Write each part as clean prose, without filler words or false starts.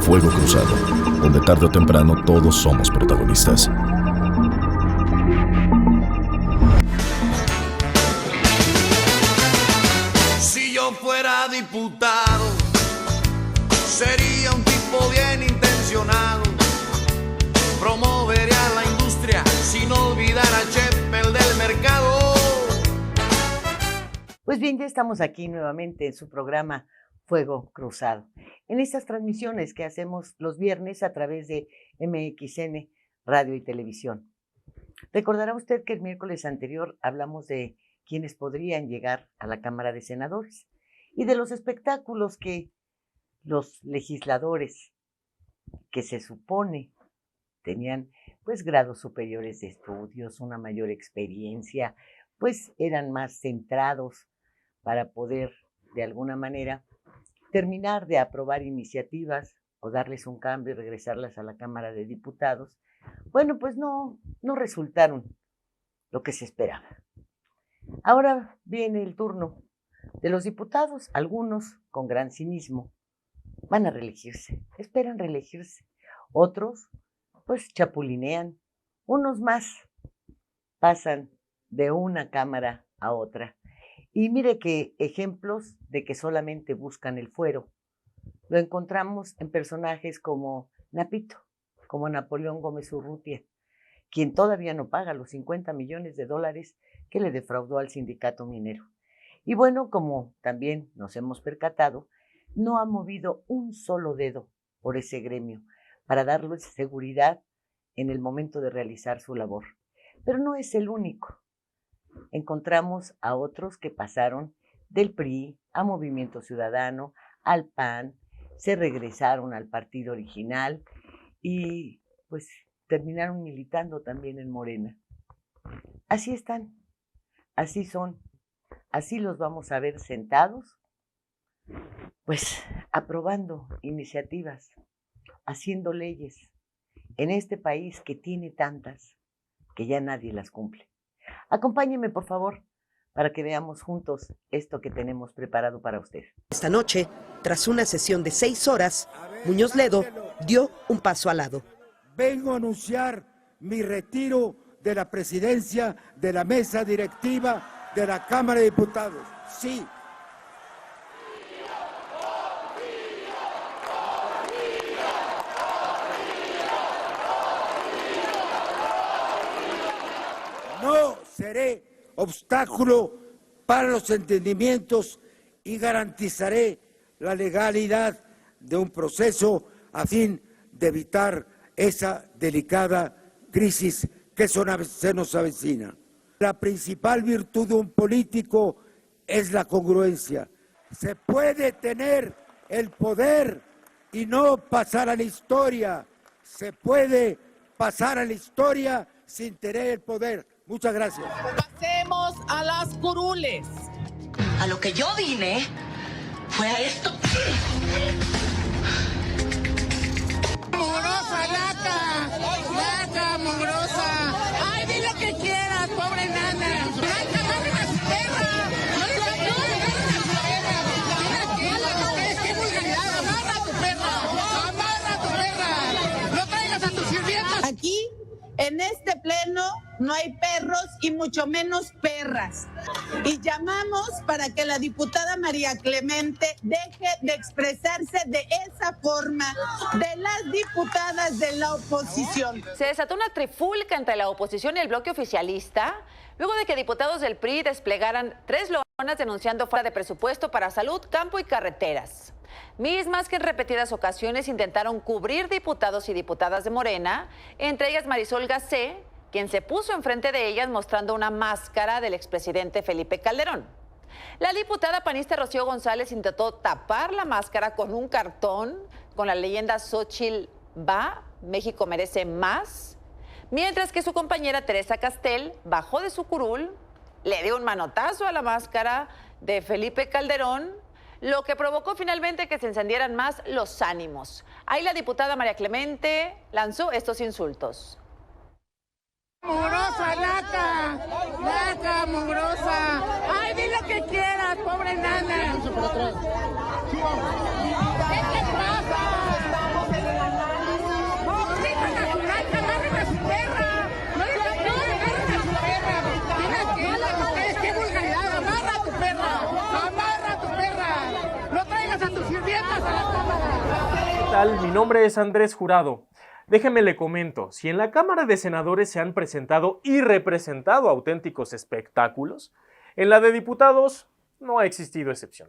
Fuego Cruzado, donde tarde o temprano todos somos protagonistas. Si yo fuera diputado, sería un tipo bien intencionado. Promovería la industria sin olvidar a Chepe, el del mercado. Pues bien, ya estamos aquí nuevamente en su programa Fuego Cruzado, en estas transmisiones que hacemos los viernes a través de MXN Radio y Televisión. Recordará usted que el miércoles anterior hablamos de quienes podrían llegar a la Cámara de Senadores y de los espectáculos que los legisladores, que se supone tenían pues grados superiores de estudios, una mayor experiencia, pues eran más centrados para poder de alguna manera terminar de aprobar iniciativas o darles un cambio y regresarlas a la Cámara de Diputados. Bueno, pues no resultaron lo que se esperaba. Ahora viene el turno de los diputados. Algunos, con gran cinismo, van a reelegirse, esperan reelegirse. Otros, pues chapulinean. Unos más pasan de una cámara a otra. Y mire que ejemplos de que solamente buscan el fuero lo encontramos en personajes como Napito, como Napoleón Gómez Urrutia, quien todavía no paga los $50 millones que le defraudó al sindicato minero. Y bueno, como también nos hemos percatado, no ha movido un solo dedo por ese gremio para darles seguridad en el momento de realizar su labor. Pero no es el único. Encontramos a otros que pasaron del PRI a Movimiento Ciudadano, al PAN, se regresaron al partido original y pues terminaron militando también en Morena. Así están, así son, así los vamos a ver sentados, pues aprobando iniciativas, haciendo leyes en este país que tiene tantas que ya nadie las cumple. Acompáñeme, por favor, para que veamos juntos esto que tenemos preparado para usted. Esta noche, tras una sesión de 6 horas, Muñoz Ledo dio un paso al lado. Vengo a anunciar mi retiro de la presidencia de la mesa directiva de la Cámara de Diputados. Sí. No seré obstáculo para los entendimientos y garantizaré la legalidad de un proceso a fin de evitar esa delicada crisis que se nos avecina. La principal virtud de un político es la congruencia. Se puede tener el poder y no pasar a la historia. Se puede pasar a la historia sin tener el poder. Muchas gracias. Pasemos a las curules. A lo que yo vine fue a esto. ¡Mugrosa, lata, mugrosa! ¡Ay, di lo que quieras, pobre nana! ¡Lata, amarren a su perra! ¡No le amarren a su perra! ¡Qué vulgaridad! ¡Amarra a tu perra! ¡Amarra a tu perra! ¡No traigas a tus sirvientas! Aquí, en este pleno, no hay perros y mucho menos perras. Y llamamos para que la diputada María Clemente deje de expresarse de esa forma de las diputadas de la oposición. Se desató una trifulca entre la oposición y el bloque oficialista luego de que diputados del PRI desplegaran 3 lonas denunciando falta de presupuesto para salud, campo y carreteras. Mismas que en repetidas ocasiones intentaron cubrir diputados y diputadas de Morena, entre ellas Marisol Gacé, quien se puso enfrente de ellas mostrando una máscara del expresidente Felipe Calderón. La diputada panista Rocío González intentó tapar la máscara con un cartón con la leyenda Xóchitl va, México merece más, mientras que su compañera Teresa Castel bajó de su curul, le dio un manotazo a la máscara de Felipe Calderón, lo que provocó finalmente que se encendieran más los ánimos. Ahí la diputada María Clemente lanzó estos insultos. ¡Mugrosa, lata, mugrosa! ¡Ay, di lo que quieras, pobre nana! ¿Qué te pasa? tal? Mi nombre es Andrés Jurado. Déjeme le comento, si en la Cámara de Senadores se han presentado y representado auténticos espectáculos, en la de diputados no ha existido excepción.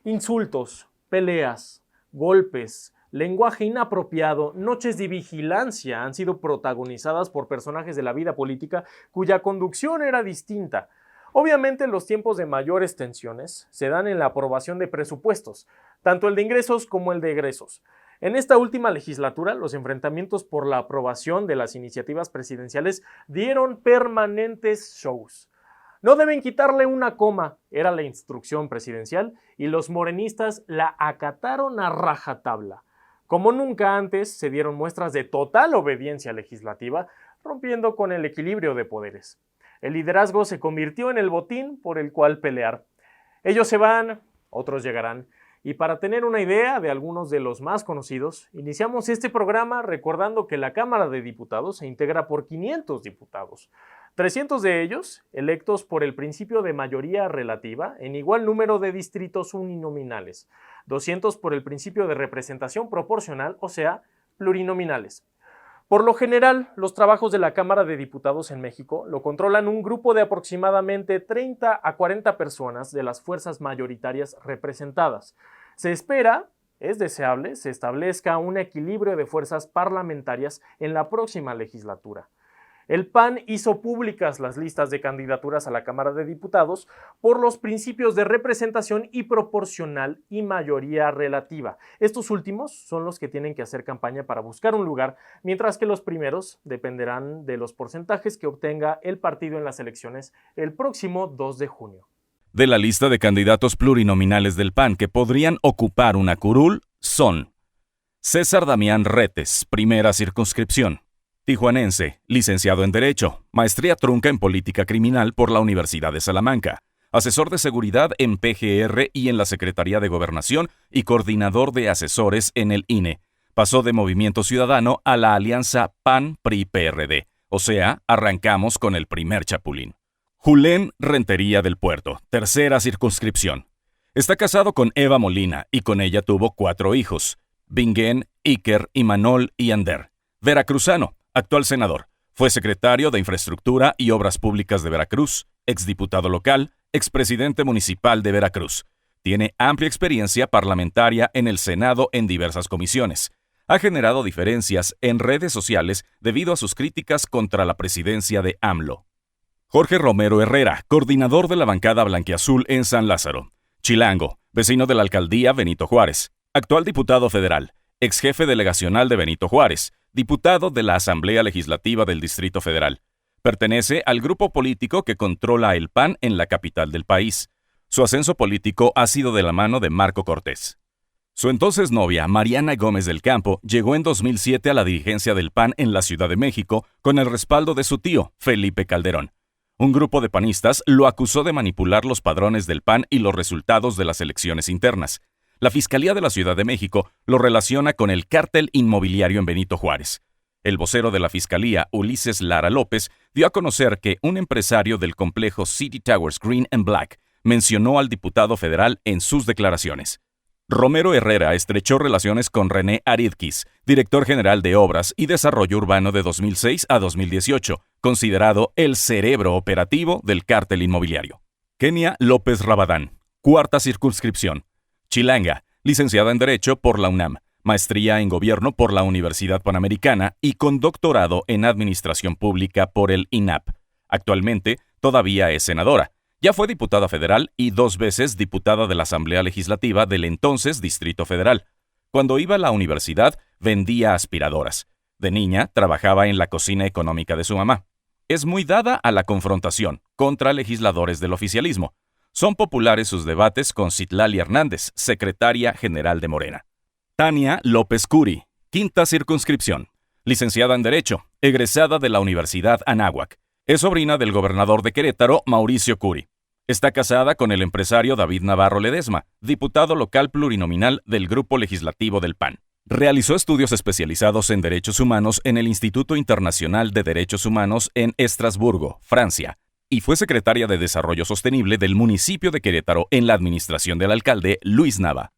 Insultos, peleas, golpes, lenguaje inapropiado, noches de vigilancia han sido protagonizadas por personajes de la vida política cuya conducción era distinta. Obviamente los tiempos de mayores tensiones se dan en la aprobación de presupuestos, tanto el de ingresos como el de egresos. En esta última legislatura, los enfrentamientos por la aprobación de las iniciativas presidenciales dieron permanentes shows. No deben quitarle una coma, era la instrucción presidencial, y los morenistas la acataron a rajatabla. Como nunca antes, se dieron muestras de total obediencia legislativa, rompiendo con el equilibrio de poderes. El liderazgo se convirtió en el botín por el cual pelear. Ellos se van, otros llegarán. Y para tener una idea de algunos de los más conocidos, iniciamos este programa recordando que la Cámara de Diputados se integra por 500 diputados. 300 de ellos electos por el principio de mayoría relativa en igual número de distritos uninominales. 200 por el principio de representación proporcional, o sea, plurinominales. Por lo general, los trabajos de la Cámara de Diputados en México lo controlan un grupo de aproximadamente 30 a 40 personas de las fuerzas mayoritarias representadas. Se espera, es deseable, se establezca un equilibrio de fuerzas parlamentarias en la próxima legislatura. El PAN hizo públicas las listas de candidaturas a la Cámara de Diputados por los principios de representación y proporcional y mayoría relativa. Estos últimos son los que tienen que hacer campaña para buscar un lugar, mientras que los primeros dependerán de los porcentajes que obtenga el partido en las elecciones el próximo 2 de junio. De la lista de candidatos plurinominales del PAN que podrían ocupar una curul son César Damián Retes, primera circunscripción. Tijuanense, licenciado en Derecho, maestría trunca en Política Criminal por la Universidad de Salamanca, asesor de seguridad en PGR y en la Secretaría de Gobernación y coordinador de asesores en el INE. Pasó de Movimiento Ciudadano a la alianza PAN-PRI-PRD, o sea, arrancamos con el primer chapulín. Julén Rentería del Puerto, tercera circunscripción. Está casado con Eva Molina y con ella tuvo 4 hijos, Bingen, Iker, Imanol y Ander. Veracruzano, actual senador. Fue secretario de Infraestructura y Obras Públicas de Veracruz, exdiputado local, expresidente municipal de Veracruz. Tiene amplia experiencia parlamentaria en el Senado en diversas comisiones. Ha generado diferencias en redes sociales debido a sus críticas contra la presidencia de AMLO. Jorge Romero Herrera, coordinador de la bancada blanquiazul en San Lázaro. Chilango, vecino de la alcaldía Benito Juárez. Actual diputado federal, exjefe delegacional de Benito Juárez. Diputado de la Asamblea Legislativa del Distrito Federal. Pertenece al grupo político que controla el PAN en la capital del país. Su ascenso político ha sido de la mano de Marco Cortés. Su entonces novia, Mariana Gómez del Campo, llegó en 2007 a la dirigencia del PAN en la Ciudad de México con el respaldo de su tío, Felipe Calderón. Un grupo de panistas lo acusó de manipular los padrones del PAN y los resultados de las elecciones internas. La Fiscalía de la Ciudad de México lo relaciona con el cártel inmobiliario en Benito Juárez. El vocero de la Fiscalía, Ulises Lara López, dio a conocer que un empresario del complejo City Towers Green and Black mencionó al diputado federal en sus declaraciones. Romero Herrera estrechó relaciones con René Aridquis, director general de Obras y Desarrollo Urbano de 2006 a 2018, considerado el cerebro operativo del cártel inmobiliario. Kenia López Rabadán, cuarta circunscripción. Chilanga, licenciada en Derecho por la UNAM, maestría en Gobierno por la Universidad Panamericana y con doctorado en Administración Pública por el INAP. Actualmente, todavía es senadora. Ya fue diputada federal y 2 veces diputada de la Asamblea Legislativa del entonces Distrito Federal. Cuando iba a la universidad, vendía aspiradoras. De niña, trabajaba en la cocina económica de su mamá. Es muy dada a la confrontación contra legisladores del oficialismo. Son populares sus debates con Citlali Hernández, secretaria general de Morena. Tania López Curi, quinta circunscripción. Licenciada en Derecho, egresada de la Universidad Anáhuac. Es sobrina del gobernador de Querétaro, Mauricio Curi. Está casada con el empresario David Navarro Ledesma, diputado local plurinominal del Grupo Legislativo del PAN. Realizó estudios especializados en derechos humanos en el Instituto Internacional de Derechos Humanos en Estrasburgo, Francia, y fue secretaria de Desarrollo Sostenible del municipio de Querétaro en la administración del alcalde Luis Nava.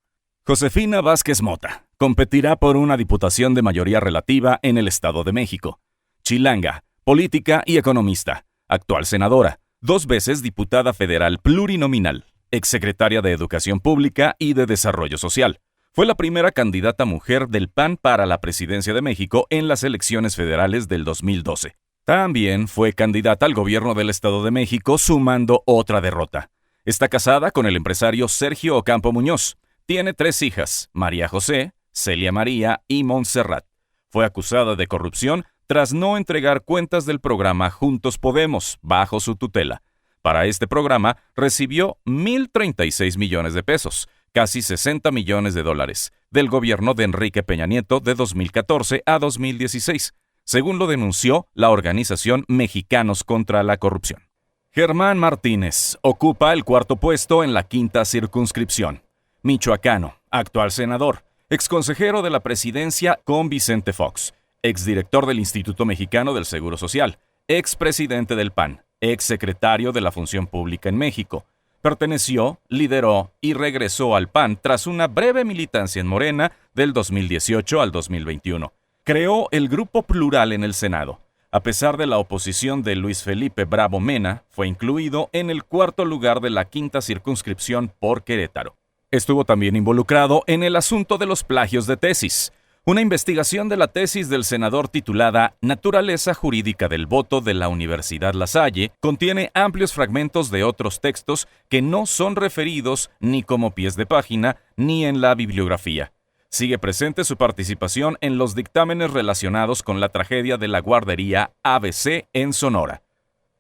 Josefina Vázquez Mota competirá por una diputación de mayoría relativa en el Estado de México. Chilanga, política y economista, actual senadora, 2 veces diputada federal plurinominal, exsecretaria de Educación Pública y de Desarrollo Social. Fue la primera candidata mujer del PAN para la presidencia de México en las elecciones federales del 2012. También fue candidata al gobierno del Estado de México, sumando otra derrota. Está casada con el empresario Sergio Ocampo Muñoz. Tiene 3 hijas, María José, Celia María y Montserrat. Fue acusada de corrupción tras no entregar cuentas del programa Juntos Podemos, bajo su tutela. Para este programa recibió 1,036 millones de pesos, casi 60 millones de dólares, del gobierno de Enrique Peña Nieto de 2014 a 2016, según lo denunció la organización Mexicanos contra la Corrupción. Germán Martínez ocupa el 4º puesto en la 5ª circunscripción. Michoacano, actual senador, exconsejero de la presidencia con Vicente Fox, exdirector del Instituto Mexicano del Seguro Social, expresidente del PAN, exsecretario de la Función Pública en México. Perteneció, lideró y regresó al PAN tras una breve militancia en Morena del 2018 al 2021. Creó el Grupo Plural en el Senado. A pesar de la oposición de Luis Felipe Bravo Mena, fue incluido en el 4º lugar de la 5ª circunscripción por Querétaro. Estuvo también involucrado en el asunto de los plagios de tesis, una investigación de la tesis del senador titulada Naturaleza Jurídica del Voto de la Universidad La Salle contiene amplios fragmentos de otros textos que no son referidos ni como pies de página ni en la bibliografía. Sigue presente su participación en los dictámenes relacionados con la tragedia de la guardería ABC en Sonora.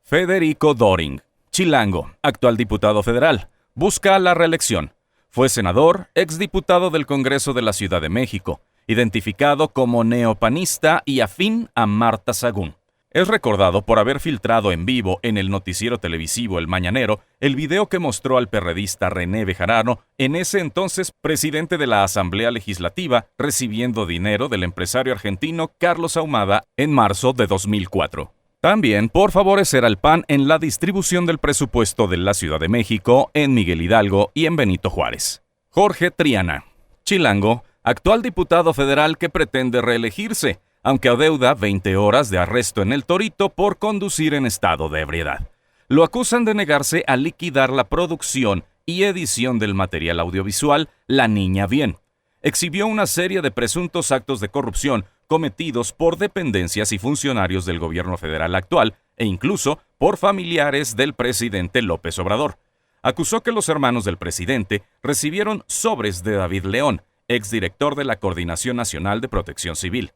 Federico Doring, chilango, actual diputado federal, busca la reelección. Fue senador, exdiputado del Congreso de la Ciudad de México, identificado como neopanista y afín a Marta Sagún. Es recordado por haber filtrado en vivo en el noticiero televisivo El Mañanero el video que mostró al perredista René Bejarano, en ese entonces presidente de la Asamblea Legislativa, recibiendo dinero del empresario argentino Carlos Ahumada en marzo de 2004. También por favorecer al PAN en la distribución del presupuesto de la Ciudad de México, en Miguel Hidalgo y en Benito Juárez. Jorge Triana, chilango, actual diputado federal que pretende reelegirse, aunque adeuda 20 horas de arresto en el Torito por conducir en estado de ebriedad. Lo acusan de negarse a liquidar la producción y edición del material audiovisual La Niña Bien. Exhibió una serie de presuntos actos de corrupción cometidos por dependencias y funcionarios del gobierno federal actual e incluso por familiares del presidente López Obrador. Acusó que los hermanos del presidente recibieron sobres de David León, exdirector de la Coordinación Nacional de Protección Civil.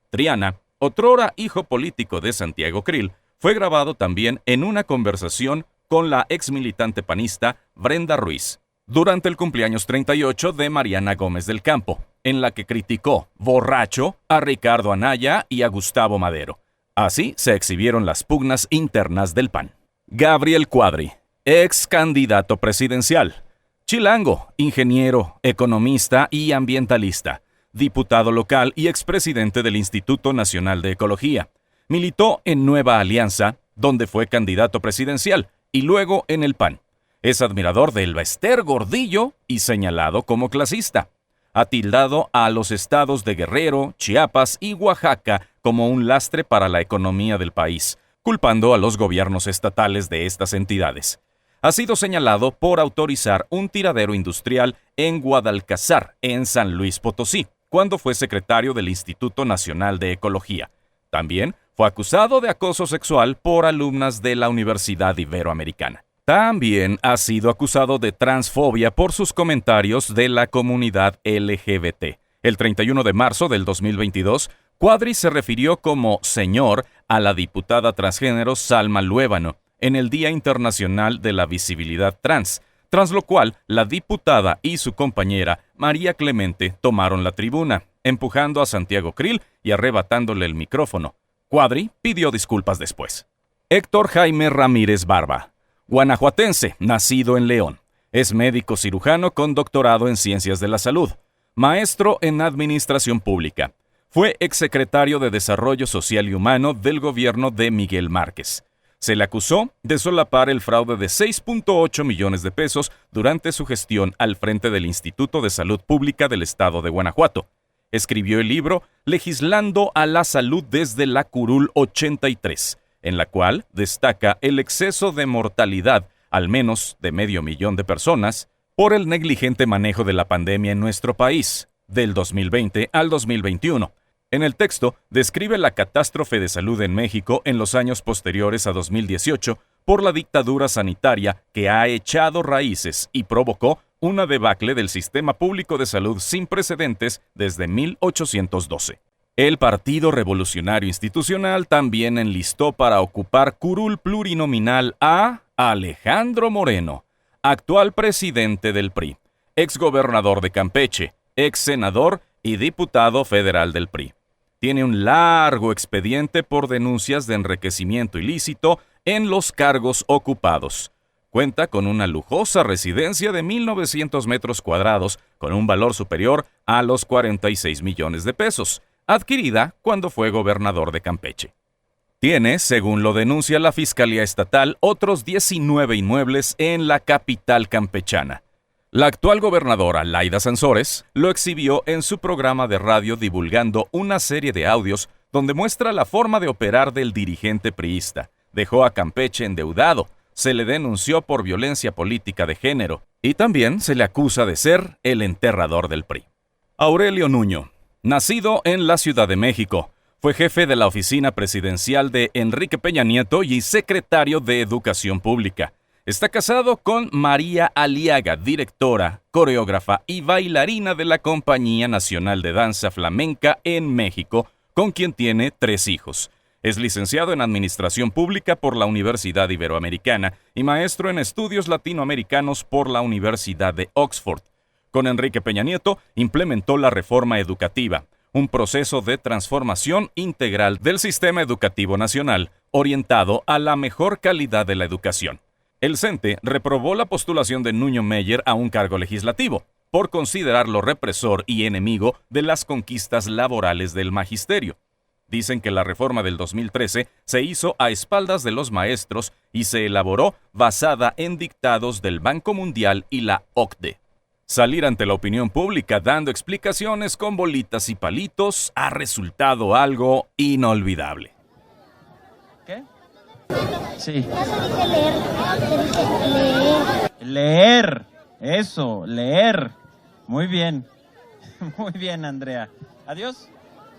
Triana, otrora hijo político de Santiago Krill, fue grabado también en una conversación con la exmilitante panista Brenda Ruiz, durante el cumpleaños 38 de Mariana Gómez del Campo, en la que criticó, borracho, a Ricardo Anaya y a Gustavo Madero. Así se exhibieron las pugnas internas del PAN. Gabriel Cuadri, ex candidato presidencial. Chilango, ingeniero, economista y ambientalista. Diputado local y expresidente del Instituto Nacional de Ecología. Militó en Nueva Alianza, donde fue candidato presidencial, y luego en el PAN. Es admirador de Elba Ester Gordillo y señalado como clasista. Ha tildado a los estados de Guerrero, Chiapas y Oaxaca como un lastre para la economía del país, culpando a los gobiernos estatales de estas entidades. Ha sido señalado por autorizar un tiradero industrial en Guadalcazar, en San Luis Potosí, cuando fue secretario del Instituto Nacional de Ecología. También fue acusado de acoso sexual por alumnas de la Universidad Iberoamericana. También ha sido acusado de transfobia por sus comentarios de la comunidad LGBT. El 31 de marzo del 2022, Cuadri se refirió como señor a la diputada transgénero Salma Luébano en el Día Internacional de la Visibilidad Trans, tras lo cual la diputada y su compañera María Clemente tomaron la tribuna, empujando a Santiago Krill y arrebatándole el micrófono. Cuadri pidió disculpas después. Héctor Jaime Ramírez Barba, guanajuatense, nacido en León. Es médico cirujano con doctorado en Ciencias de la Salud, maestro en Administración Pública. Fue exsecretario de Desarrollo Social y Humano del gobierno de Miguel Márquez. Se le acusó de solapar el fraude de 6.8 millones de pesos durante su gestión al frente del Instituto de Salud Pública del Estado de Guanajuato. Escribió el libro Legislando a la Salud desde la Curul 83, en la cual destaca el exceso de mortalidad, al menos de 500,000 de personas, por el negligente manejo de la pandemia en nuestro país, del 2020 al 2021. En el texto, describe la catástrofe de salud en México en los años posteriores a 2018 por la dictadura sanitaria que ha echado raíces y provocó una debacle del sistema público de salud sin precedentes desde 1812. El Partido Revolucionario Institucional también enlistó para ocupar curul plurinominal a Alejandro Moreno, actual presidente del PRI, exgobernador de Campeche, ex senador y diputado federal del PRI. Tiene un largo expediente por denuncias de enriquecimiento ilícito en los cargos ocupados. Cuenta con una lujosa residencia de 1,900 metros cuadrados con un valor superior a los 46 millones de pesos, adquirida cuando fue gobernador de Campeche. Tiene, según lo denuncia la Fiscalía Estatal, otros 19 inmuebles en la capital campechana. La actual gobernadora Laida Sansores lo exhibió en su programa de radio divulgando una serie de audios donde muestra la forma de operar del dirigente priista. Dejó a Campeche endeudado, se le denunció por violencia política de género y también se le acusa de ser el enterrador del PRI. Aurelio Nuño, nacido en la Ciudad de México, fue jefe de la oficina presidencial de Enrique Peña Nieto y secretario de Educación Pública. Está casado con María Aliaga, directora, coreógrafa y bailarina de la Compañía Nacional de Danza Flamenca en México, con quien tiene 3 hijos. Es licenciado en Administración Pública por la Universidad Iberoamericana y maestro en Estudios Latinoamericanos por la Universidad de Oxford. Con Enrique Peña Nieto implementó la reforma educativa, un proceso de transformación integral del sistema educativo nacional, orientado a la mejor calidad de la educación. El CENTE reprobó la postulación de Nuño Meyer a un cargo legislativo, por considerarlo represor y enemigo de las conquistas laborales del magisterio. Dicen que la reforma del 2013 se hizo a espaldas de los maestros y se elaboró basada en dictados del Banco Mundial y la OCDE. Salir ante la opinión pública dando explicaciones con bolitas y palitos ha resultado algo inolvidable. ¿Qué? Sí. Leer. Eso, leer. Muy bien. Muy bien, Andrea. Adiós.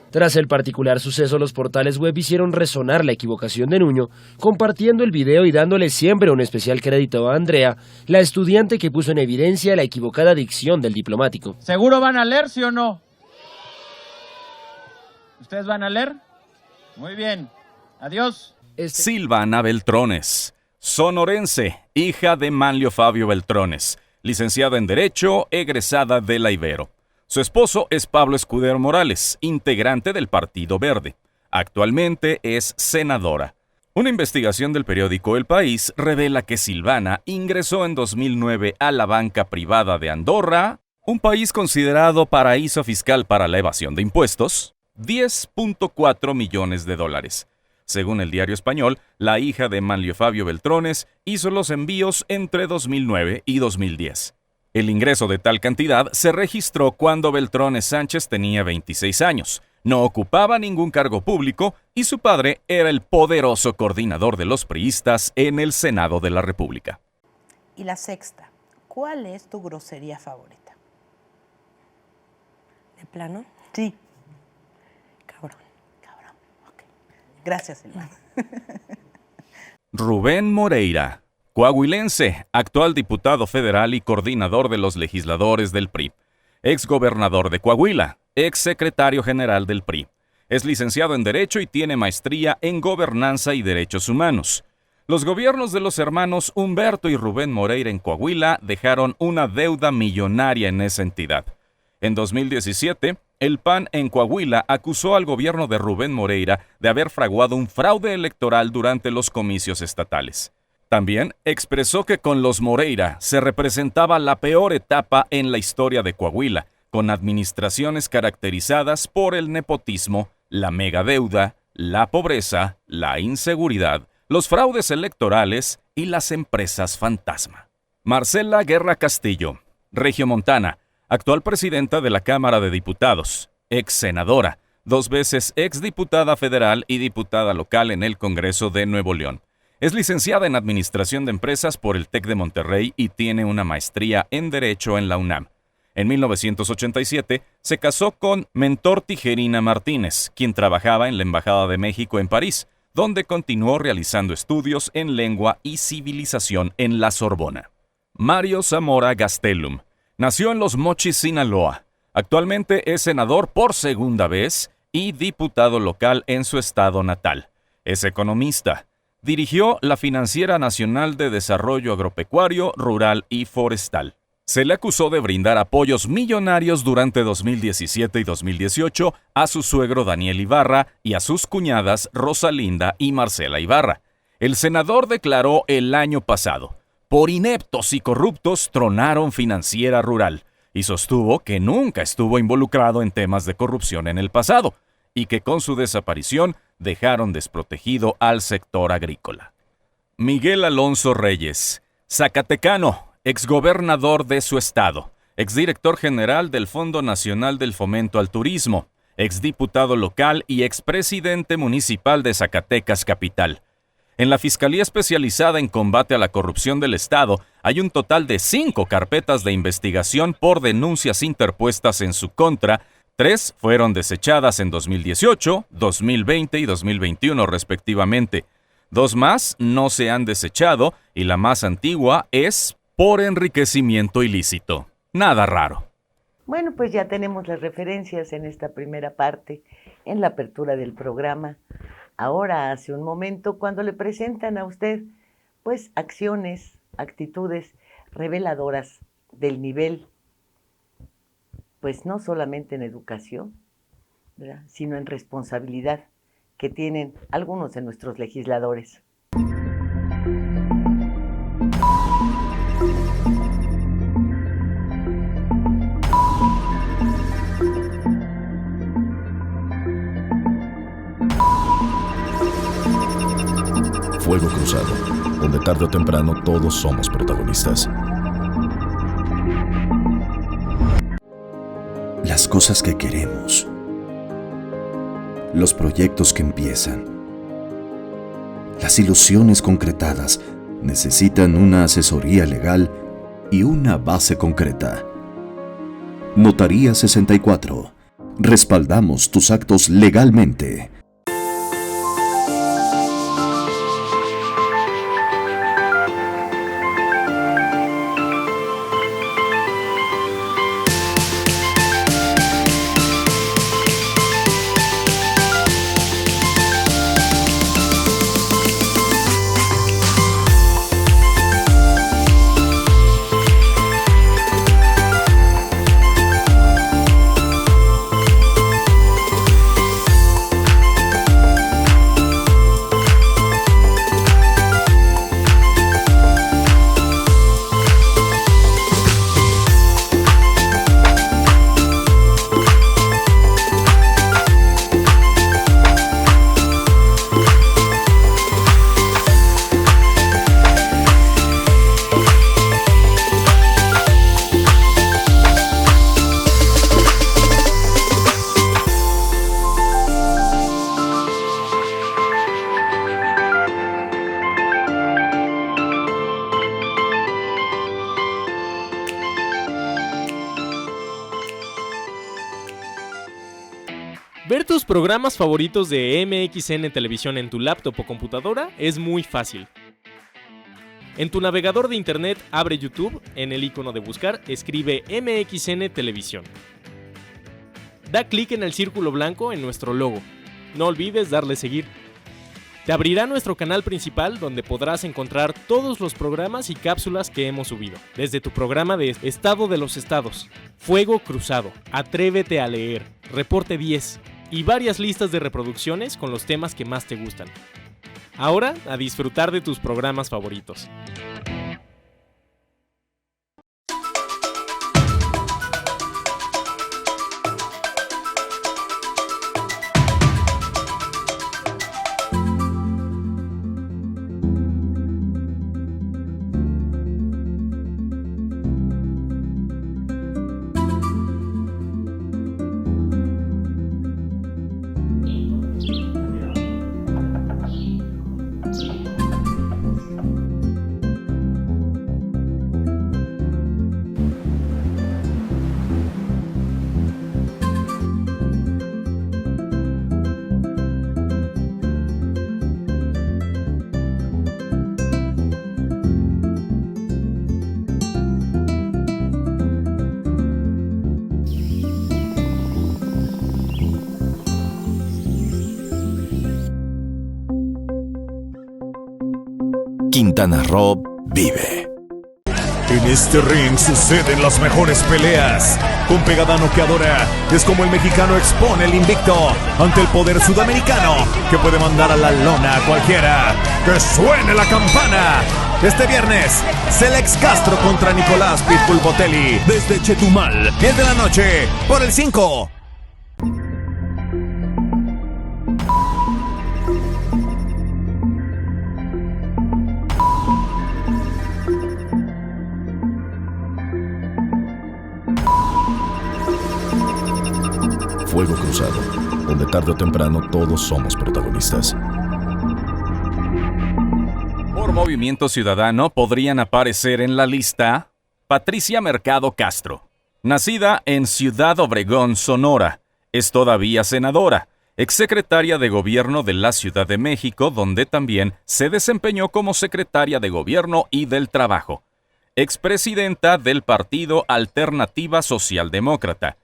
Tras el particular suceso, los portales web hicieron resonar la equivocación de Nuño, compartiendo el video y dándole siempre un especial crédito a Andrea, la estudiante que puso en evidencia la equivocada dicción del diplomático. ¿Seguro van a leer, sí o no? ¿Ustedes van a leer? Muy bien. Adiós. Silvana Beltrones, sonorense, hija de Manlio Fabio Beltrones, licenciada en Derecho, egresada de la Ibero. Su esposo es Pablo Escudero Morales, integrante del Partido Verde. Actualmente es senadora. Una investigación del periódico El País revela que Silvana ingresó en 2009 a la banca privada de Andorra, un país considerado paraíso fiscal para la evasión de impuestos, $10.4 millones. Según el diario español, la hija de Manlio Fabio Beltrones hizo los envíos entre 2009 y 2010. El ingreso de tal cantidad se registró cuando Beltrones Sánchez tenía 26 años, no ocupaba ningún cargo público y su padre era el poderoso coordinador de los priistas en el Senado de la República. Y la sexta, ¿cuál es tu grosería favorita? ¿De plano? Sí. Cabrón. Ok. Gracias, Silvana. Rubén Moreira, coahuilense, actual diputado federal y coordinador de los legisladores del PRI, exgobernador de Coahuila, exsecretario general del PRI. Es licenciado en Derecho y tiene maestría en Gobernanza y Derechos Humanos. Los gobiernos de los hermanos Humberto y Rubén Moreira en Coahuila dejaron una deuda millonaria en esa entidad. En 2017, el PAN en Coahuila acusó al gobierno de Rubén Moreira de haber fraguado un fraude electoral durante los comicios estatales. También expresó que con los Moreira se representaba la peor etapa en la historia de Coahuila, con administraciones caracterizadas por el nepotismo, la megadeuda, la pobreza, la inseguridad, los fraudes electorales y las empresas fantasma. Marcela Guerra Castillo, regiomontana, actual presidenta de la Cámara de Diputados, ex senadora, 2 veces ex diputada federal y diputada local en el Congreso de Nuevo León. Es licenciada en Administración de Empresas por el TEC de Monterrey y tiene una maestría en Derecho en la UNAM. En 1987 se casó con Mentor Tijerina Martínez, quien trabajaba en la Embajada de México en París, donde continuó realizando estudios en lengua y civilización en la Sorbona. Mario Zamora Gastelum nació en Los Mochis, Sinaloa. Actualmente es senador por segunda vez y diputado local en su estado natal. Es economista. Dirigió la Financiera Nacional de Desarrollo Agropecuario, Rural y Forestal. Se le acusó de brindar apoyos millonarios durante 2017 y 2018 a su suegro Daniel Ibarra y a sus cuñadas Rosalinda y Marcela Ibarra. El senador declaró el año pasado: por ineptos y corruptos tronaron Financiera Rural, y sostuvo que nunca estuvo involucrado en temas de corrupción en el pasado, y que con su desaparición dejaron desprotegido al sector agrícola. Miguel Alonso Reyes, zacatecano, exgobernador de su estado, exdirector general del Fondo Nacional del Fomento al Turismo, exdiputado local y expresidente municipal de Zacatecas Capital. En la Fiscalía Especializada en Combate a la Corrupción del Estado hay un total de 5 carpetas de investigación por denuncias interpuestas en su contra. 3 fueron desechadas en 2018, 2020 y 2021 respectivamente. 2 más no se han desechado y la más antigua es por enriquecimiento ilícito. Nada raro. Bueno, pues ya tenemos las referencias en esta primera parte, en la apertura del programa. Ahora, hace un momento, cuando le presentan a usted, pues, acciones, actitudes reveladoras del nivel, pues, no solamente en educación, ¿verdad?, sino en responsabilidad que tienen algunos de nuestros legisladores. Fuego Cruzado, donde tarde o temprano todos somos protagonistas. Las cosas que queremos, los proyectos que empiezan, las ilusiones concretadas necesitan una asesoría legal y una base concreta. Notaría 64. Respaldamos tus actos legalmente. Ver tus programas favoritos de MXN Televisión en tu laptop o computadora es muy fácil. En tu navegador de internet abre YouTube, en el icono de buscar escribe MXN Televisión. Da clic en el círculo blanco en nuestro logo. No olvides darle seguir. Te abrirá nuestro canal principal donde podrás encontrar todos los programas y cápsulas que hemos subido. Desde tu programa de Estado de los Estados, Fuego Cruzado, Atrévete a Leer, Reporte 10 y varias listas de reproducciones con los temas que más te gustan. Ahora, a disfrutar de tus programas favoritos. Quintana Roo vive. En este ring suceden las mejores peleas. Con pegada noqueadora es como el mexicano expone el invicto ante el poder sudamericano que puede mandar a la lona a cualquiera. ¡Que suene la campana! Este viernes, Celex Castro contra Nicolás Pitbull Botelli desde Chetumal, 10 de la noche, por el 5. Fuego Cruzado, donde tarde o temprano todos somos protagonistas. Por Movimiento Ciudadano podrían aparecer en la lista Patricia Mercado Castro. Nacida en Ciudad Obregón, Sonora, es todavía senadora, exsecretaria de Gobierno de la Ciudad de México, donde también se desempeñó como secretaria de Gobierno y del Trabajo. Expresidenta del Partido Alternativa Socialdemócrata.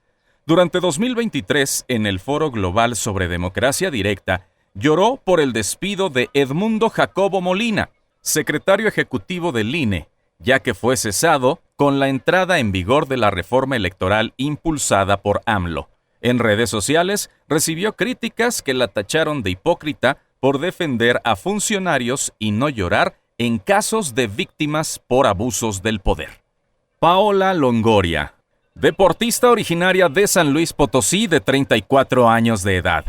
Durante 2023, en el Foro Global sobre Democracia Directa, lloró por el despido de Edmundo Jacobo Molina, secretario ejecutivo del INE, ya que fue cesado con la entrada en vigor de la reforma electoral impulsada por AMLO. En redes sociales recibió críticas que la tacharon de hipócrita por defender a funcionarios y no llorar en casos de víctimas por abusos del poder. Paola Longoria, deportista originaria de San Luis Potosí de 34 años de edad.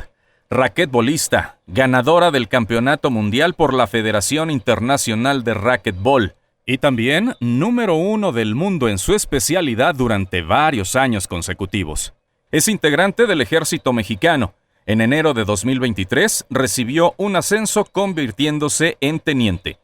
Raquetbolista, ganadora del Campeonato Mundial por la Federación Internacional de Racquetbol y también número 1 del mundo en su especialidad durante varios años consecutivos. Es integrante del Ejército Mexicano. En enero de 2023 recibió un ascenso convirtiéndose en teniente.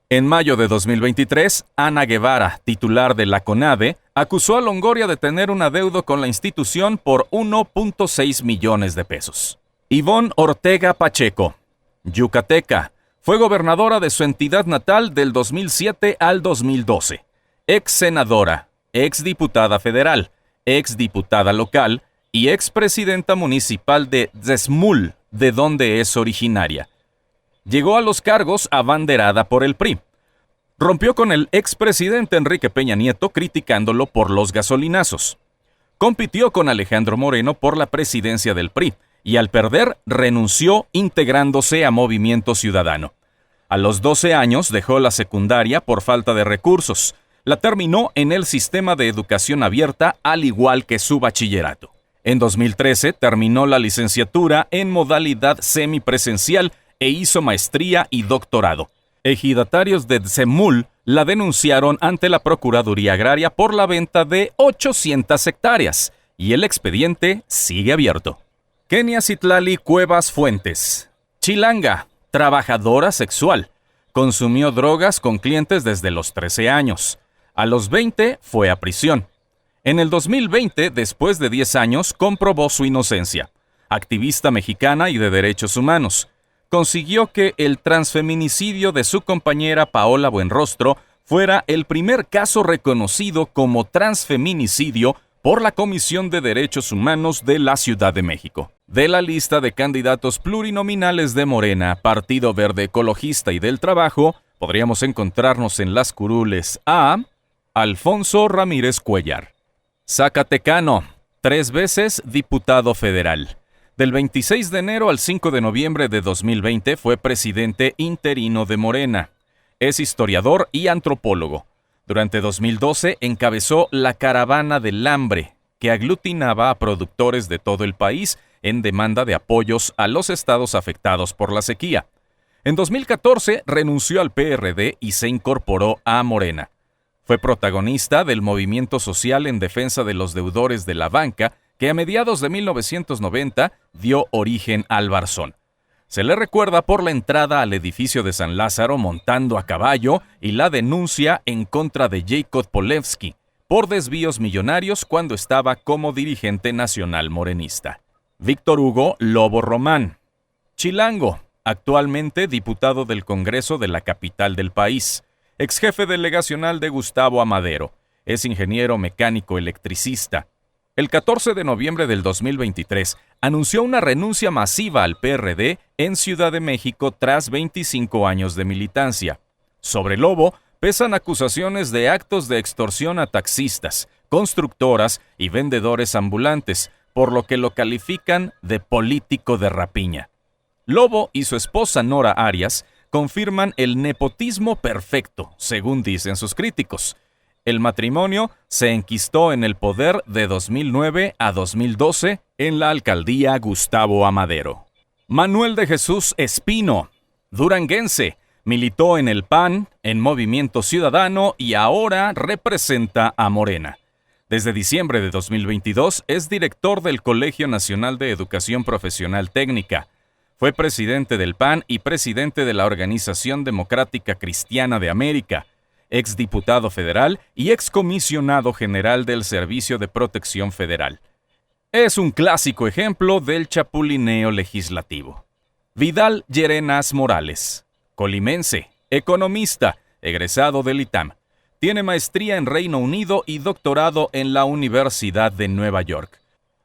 En mayo de 2023, Ana Guevara, titular de la CONADE, acusó a Longoria de tener un adeudo con la institución por 1.6 millones de pesos. Ivonne Ortega Pacheco, yucateca, fue gobernadora de su entidad natal del 2007 al 2012. Ex senadora, ex diputada federal, ex diputada local y ex presidenta municipal de Xesmul, de donde es originaria. Llegó a los cargos abanderada por el PRI. Rompió con el expresidente Enrique Peña Nieto criticándolo por los gasolinazos. Compitió con Alejandro Moreno por la presidencia del PRI y al perder renunció integrándose a Movimiento Ciudadano. A los 12 años dejó la secundaria por falta de recursos. La terminó en el sistema de educación abierta al igual que su bachillerato. En 2013 terminó la licenciatura en modalidad semipresencial e hizo maestría y doctorado. Ejidatarios de Xemul la denunciaron ante la Procuraduría Agraria por la venta de 800 hectáreas y el expediente sigue abierto. Kenia Citlali Cuevas Fuentes, chilanga, trabajadora sexual. Consumió drogas con clientes desde los 13 años. A los 20 fue a prisión. En el 2020, después de 10 años, comprobó su inocencia. Activista mexicana y de derechos humanos. Consiguió que el transfeminicidio de su compañera Paola Buenrostro fuera el primer caso reconocido como transfeminicidio por la Comisión de Derechos Humanos de la Ciudad de México. De la lista de candidatos plurinominales de Morena, Partido Verde Ecologista y del Trabajo, podríamos encontrarnos en las curules a Alfonso Ramírez Cuellar. Zacatecano, 3 veces diputado federal. Del 26 de enero al 5 de noviembre de 2020 fue presidente interino de Morena. Es historiador y antropólogo. Durante 2012 encabezó la Caravana del Hambre, que aglutinaba a productores de todo el país en demanda de apoyos a los estados afectados por la sequía. En 2014 renunció al PRD y se incorporó a Morena. Fue protagonista del movimiento social en defensa de los deudores de la banca, que a mediados de 1990 dio origen al Barzón. Se le recuerda por la entrada al edificio de San Lázaro montando a caballo y la denuncia en contra de Jacob Polewski por desvíos millonarios cuando estaba como dirigente nacional morenista. Víctor Hugo Lobo Román, chilango, actualmente diputado del Congreso de la capital del país, exjefe delegacional de Gustavo Amadero, es ingeniero mecánico electricista. El 14 de noviembre del 2023 anunció una renuncia masiva al PRD en Ciudad de México tras 25 años de militancia. Sobre Lobo pesan acusaciones de actos de extorsión a taxistas, constructoras y vendedores ambulantes, por lo que lo califican de político de rapiña. Lobo y su esposa Nora Arias confirman el nepotismo perfecto, según dicen sus críticos. El matrimonio se enquistó en el poder de 2009 a 2012 en la alcaldía Gustavo Amadero. Manuel de Jesús Espino, duranguense, militó en el PAN, en Movimiento Ciudadano y ahora representa a Morena. Desde diciembre de 2022 es director del Colegio Nacional de Educación Profesional Técnica. Fue presidente del PAN y presidente de la Organización Democrática Cristiana de América, exdiputado federal y excomisionado general del Servicio de Protección Federal. Es un clásico ejemplo del chapulineo legislativo. Vidal Llerenas Morales, colimense, economista, egresado del ITAM. Tiene maestría en Reino Unido y doctorado en la Universidad de Nueva York.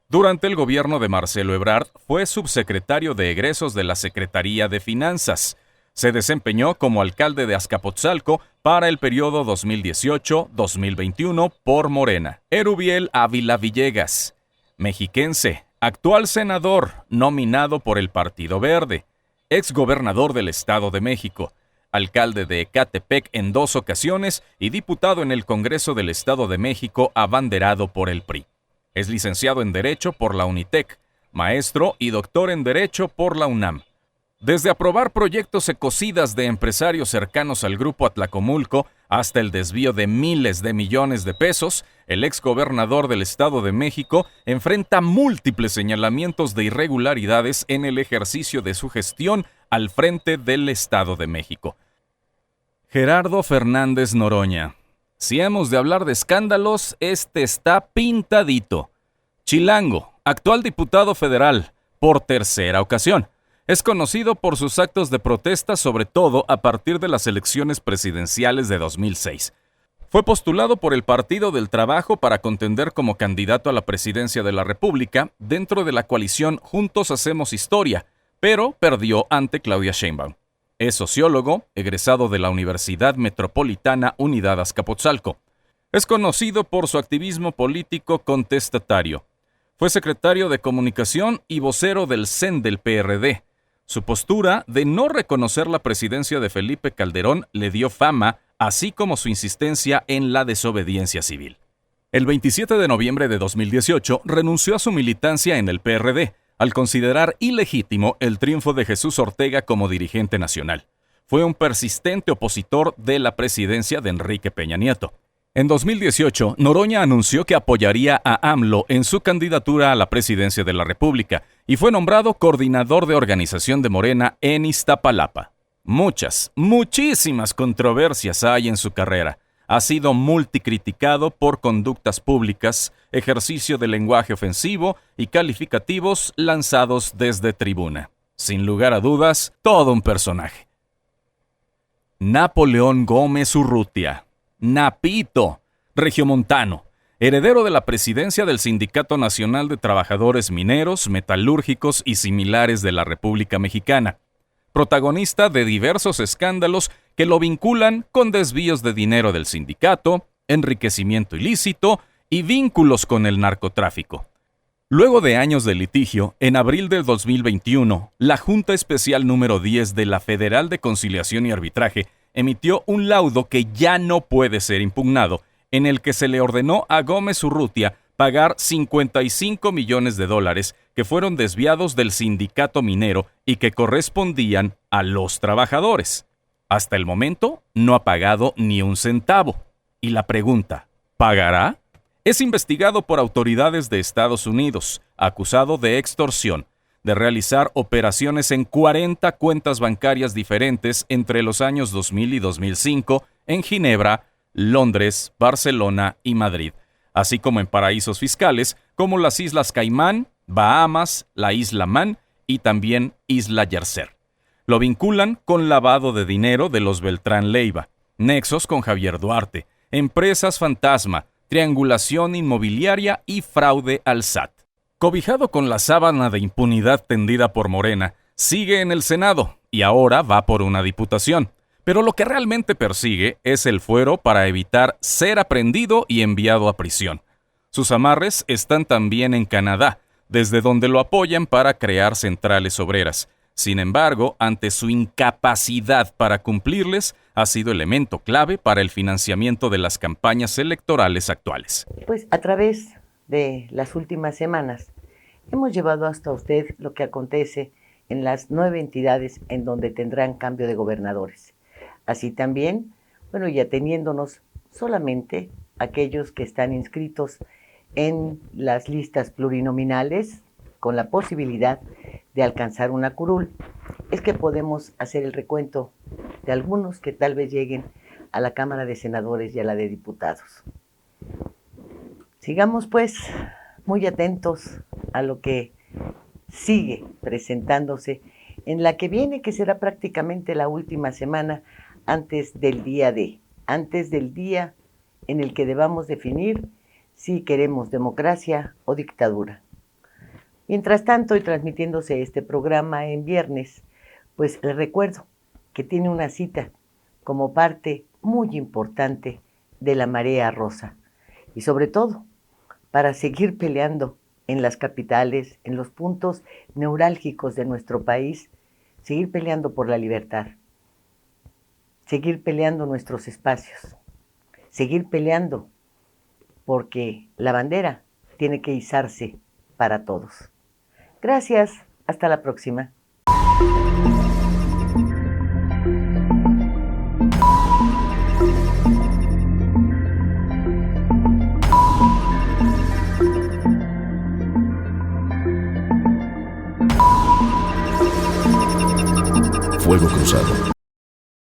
Durante el gobierno de Marcelo Ebrard fue subsecretario de egresos de la Secretaría de Finanzas. Se desempeñó como alcalde de Azcapotzalco para el periodo 2018-2021 por Morena. Erubiel Ávila Villegas, mexiquense, actual senador, nominado por el Partido Verde, exgobernador del Estado de México, alcalde de Ecatepec en 2 ocasiones y diputado en el Congreso del Estado de México abanderado por el PRI. Es licenciado en Derecho por la UNITEC, maestro y doctor en Derecho por la UNAM. Desde aprobar proyectos ecocidas de empresarios cercanos al Grupo Atlacomulco hasta el desvío de miles de millones de pesos, el exgobernador del Estado de México enfrenta múltiples señalamientos de irregularidades en el ejercicio de su gestión al frente del Estado de México. Gerardo Fernández Noroña. Si hemos de hablar de escándalos, este está pintadito. Chilango, actual diputado federal, por 3ª ocasión. Es conocido por sus actos de protesta, sobre todo a partir de las elecciones presidenciales de 2006. Fue postulado por el Partido del Trabajo para contender como candidato a la presidencia de la República dentro de la coalición Juntos Hacemos Historia, pero perdió ante Claudia Sheinbaum. Es sociólogo, egresado de la Universidad Metropolitana Unidad Azcapotzalco. Es conocido por su activismo político contestatario. Fue secretario de Comunicación y vocero del CEN del PRD. Su postura de no reconocer la presidencia de Felipe Calderón le dio fama, así como su insistencia en la desobediencia civil. El 27 de noviembre de 2018 renunció a su militancia en el PRD, al considerar ilegítimo el triunfo de Jesús Ortega como dirigente nacional. Fue un persistente opositor de la presidencia de Enrique Peña Nieto. En 2018, Noroña anunció que apoyaría a AMLO en su candidatura a la presidencia de la República y fue nombrado coordinador de organización de Morena en Iztapalapa. Muchísimas controversias hay en su carrera. Ha sido multicriticado por conductas públicas, ejercicio de lenguaje ofensivo y calificativos lanzados desde tribuna. Sin lugar a dudas, todo un personaje. Napoleón Gómez Urrutia. Napito, regiomontano, heredero de la presidencia del Sindicato Nacional de Trabajadores Mineros, Metalúrgicos y Similares de la República Mexicana. Protagonista de diversos escándalos que lo vinculan con desvíos de dinero del sindicato, enriquecimiento ilícito y vínculos con el narcotráfico. Luego de años de litigio, en abril del 2021, la Junta Especial número 10 de la Federal de Conciliación y Arbitraje emitió un laudo que ya no puede ser impugnado, en el que se le ordenó a Gómez Urrutia pagar $55 millones que fueron desviados del sindicato minero y que correspondían a los trabajadores. Hasta el momento no ha pagado ni un centavo. Y la pregunta, ¿pagará? Es investigado por autoridades de Estados Unidos, acusado de extorsión, de realizar operaciones en 40 cuentas bancarias diferentes entre los años 2000 y 2005 en Ginebra, Londres, Barcelona y Madrid, así como en paraísos fiscales como las Islas Caimán, Bahamas, la Isla Man y también Isla Yerser. Lo vinculan con lavado de dinero de los Beltrán Leiva, nexos con Javier Duarte, empresas fantasma, triangulación inmobiliaria y fraude al SAT. Cobijado con la sábana de impunidad tendida por Morena, sigue en el Senado y ahora va por una diputación, Pero lo que realmente persigue es el fuero para evitar ser aprehendido y enviado a prisión. Sus amarres están también en Canadá, desde donde lo apoyan para crear centrales obreras. Sin embargo, ante su incapacidad para cumplirles, ha sido elemento clave para el financiamiento de las campañas electorales actuales. Pues a través de las últimas semanas hemos llevado hasta usted lo que acontece en las 9 entidades en donde tendrán cambio de gobernadores. Así también, y ateniéndonos solamente a aquellos que están inscritos en las listas plurinominales con la posibilidad de alcanzar una curul, es que podemos hacer el recuento de algunos que tal vez lleguen a la Cámara de Senadores y a la de Diputados. Sigamos pues muy atentos a lo que sigue presentándose en la que viene, que será prácticamente la última semana antes del día en el que debamos definir si queremos democracia o dictadura. Mientras tanto, y transmitiéndose este programa en viernes, pues les recuerdo que tiene una cita como parte muy importante de la Marea Rosa, y sobre todo para seguir peleando en las capitales, en los puntos neurálgicos de nuestro país, seguir peleando por la libertad, seguir peleando nuestros espacios, seguir peleando porque la bandera tiene que izarse para todos. Gracias, hasta la próxima. Fuego Cruzado.